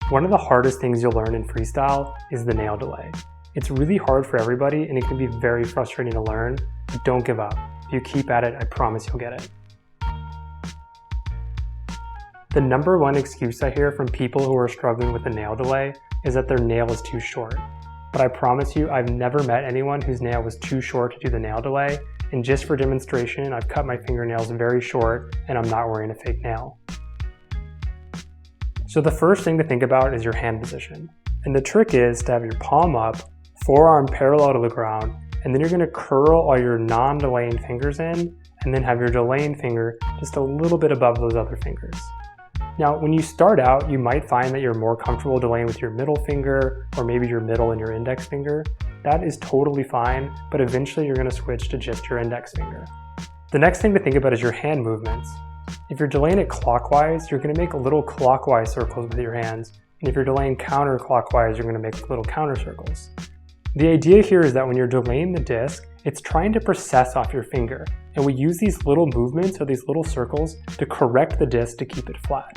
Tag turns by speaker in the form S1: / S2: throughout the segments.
S1: One of the hardest things you'll learn in freestyle is the nail delay. It's really hard for everybody and it can be very frustrating to learn, but don't give up. If you keep at it, I promise you'll get it. The number one excuse I hear from people who are struggling with the nail delay is that their nail is too short. But I promise you, I've never met anyone whose nail was too short to do the nail delay, and just for demonstration, I've cut my fingernails very short and I'm not wearing a fake nail. So the first thing to think about is your hand position. And the trick is to have your palm up, forearm parallel to the ground, and then you're going to curl all your non-delaying fingers in, and then have your delaying finger just a little bit above those other fingers. Now, when you start out, you might find that you're more comfortable delaying with your middle finger, or maybe your middle and your index finger. That is totally fine, but eventually you're going to switch to just your index finger. The next thing to think about is your hand movements. If you're delaying it clockwise, you're going to make little clockwise circles with your hands, and if you're delaying counterclockwise, you're going to make little counter circles. The idea here is that when you're delaying the disc, it's trying to process off your finger, and we use these little movements or these little circles to correct the disc to keep it flat.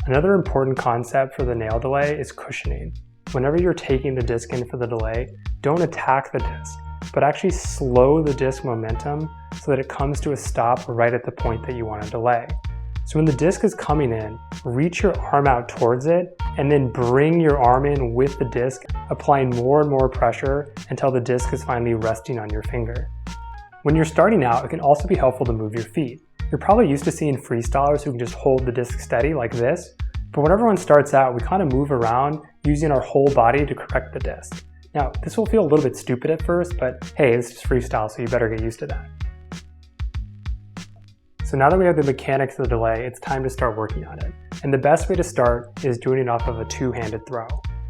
S1: Another important concept for the nail delay is cushioning. Whenever you're taking the disc in for the delay, don't attack the disc, but actually slow the disc momentum so that it comes to a stop right at the point that you want to delay. So when the disc is coming in, reach your arm out towards it and then bring your arm in with the disc, applying more and more pressure until the disc is finally resting on your finger. When you're starting out, it can also be helpful to move your feet. You're probably used to seeing freestylers who can just hold the disc steady like this, but when everyone starts out, we kind of move around using our whole body to correct the disc. Now, this will feel a little bit stupid at first, but hey, it's just freestyle, so you better get used to that. So now that we have the mechanics of the delay, it's time to start working on it. And the best way to start is doing it off of a two-handed throw.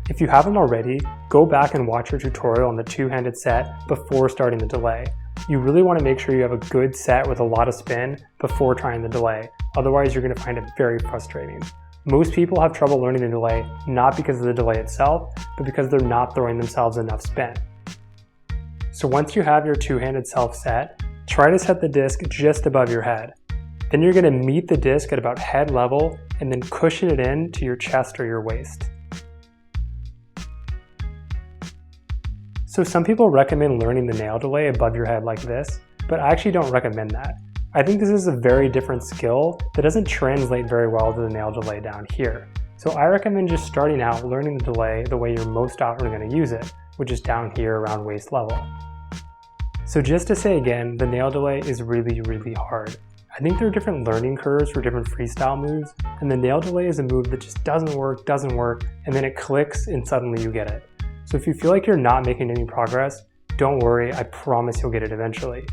S1: If you haven't already, go back and watch your tutorial on the two-handed set before starting the delay. You really want to make sure you have a good set with a lot of spin before trying the delay. Otherwise, you're going to find it very frustrating. Most people have trouble learning the delay, not because of the delay itself, but because they're not throwing themselves enough spin. So once you have your two-handed self set, try to set the disc just above your head. Then you're going to meet the disc at about head level and then cushion it in to your chest or your waist. So some people recommend learning the nail delay above your head like this, but I actually don't recommend that. I think this is a very different skill that doesn't translate very well to the nail delay down here. So I recommend just starting out learning the delay the way you're most often going to use it, which is down here around waist level. So just to say again, the nail delay is really, really hard. I think there are different learning curves for different freestyle moves, and the nail delay is a move that just doesn't work, and then it clicks and suddenly you get it. So if you feel like you're not making any progress, don't worry, I promise you'll get it eventually.